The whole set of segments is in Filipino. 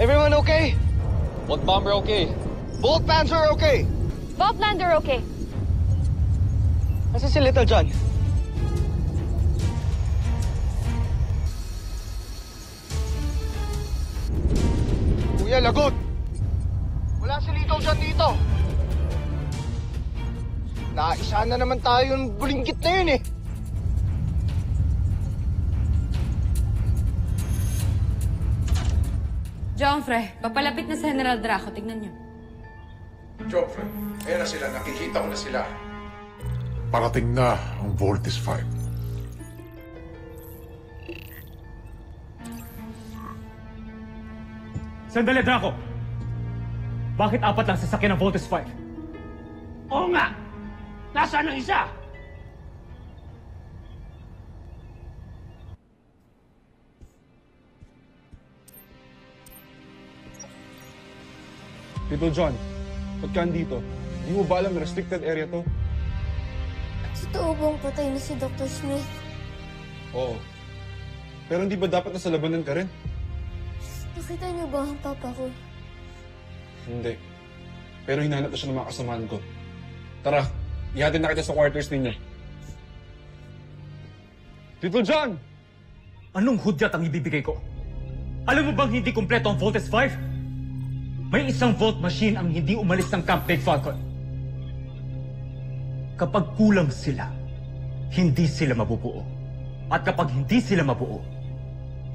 Everyone okay? Bolt bomber okay. Bolt Panzer okay? Voltlander okay. Nasaan si Little John? Kuya, lagot! Wala si Little John dito. Naisa na naman tayo ng bulinggit na yun eh. Joffrey, papalapit na sa General Draco. Tignan niyo. Joffrey, ayan na sila. Nakikita ko na sila. Parating na ang Voltes 5. Sandali, Draco! Bakit apat lang sasakyan ng Voltes 5? Oo nga! Nasaan ang isa? Tito John, ba't ka andito? Di mo ba alam na restricted area to? Totoo bang patay na si Dr. Smith? Oo. Pero hindi ba dapat nasa labanan ka rin? Nakita niyo ba ang papa ko? Hindi. Pero hinanap na siya ng mga kasamahan ko. Tara, ihatid na kita sa quarters ninyo. Tito John! Anong hudyat ang ibibigay ko? Alam mo bang hindi kumpleto ang Voltes 5? May isang Volt machine ang hindi umalis ng Camp Big Falcon. Kapag kulang sila, hindi sila mabubuo. At kapag hindi sila mabuo,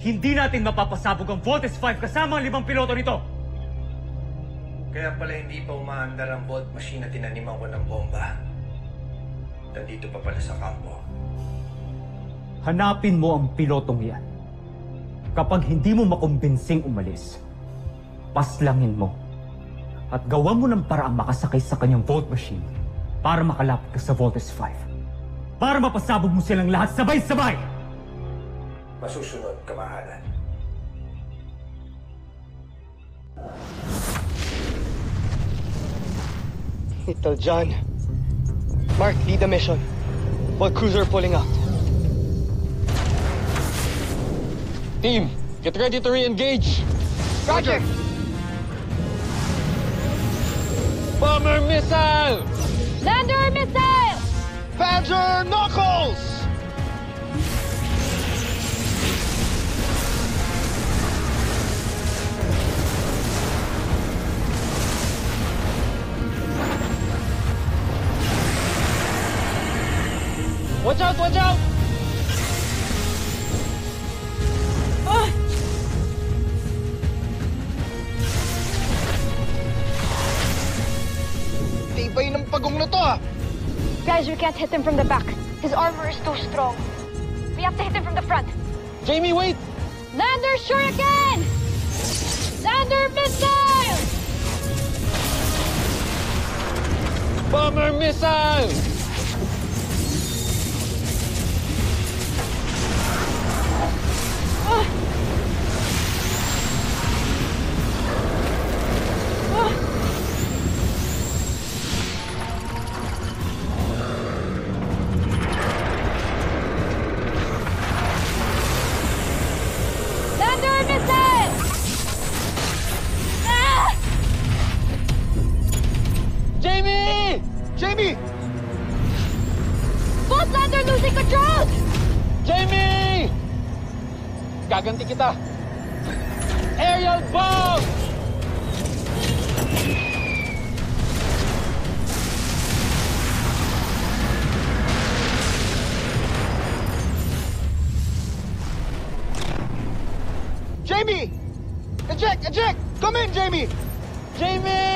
hindi natin mapapasabog ang Voltes 5 kasama ang 5 piloto nito. Kaya pala hindi pa umaandar ang Volt machine na tinaniman ko ng bomba. Nandito pa pala sa kampo. Hanapin mo ang pilotong yan. Kapag hindi mo makumbinsing umalis, paslangin mo at gawan mo ng paraang makasakay sa kanyang Volt machine para makalapit ka sa Voltes 5. Para mapasabog mo silang lahat sabay-sabay! Masusunod, kamahalan. Little John. Mark, lead the mission. While cruiser pulling out. Team, get ready to re-engage. Roger! Bomber missile! Lander missile! Panzer Knuckles! Watch out, watch out! Tibay ng pagong na to ah! Guys, we can't hit him from the back. His armor is too strong. We have to hit him from the front. Jamie, wait! Lander Shuriken! Lander missile! Bomber missile! Lander missile! Ah! Jamie! Jamie! Voltlander losing control! Jamie! Gaganti kita! Aerial bomb! Jamie! Eject! Eject! Come in, Jamie! Jamie!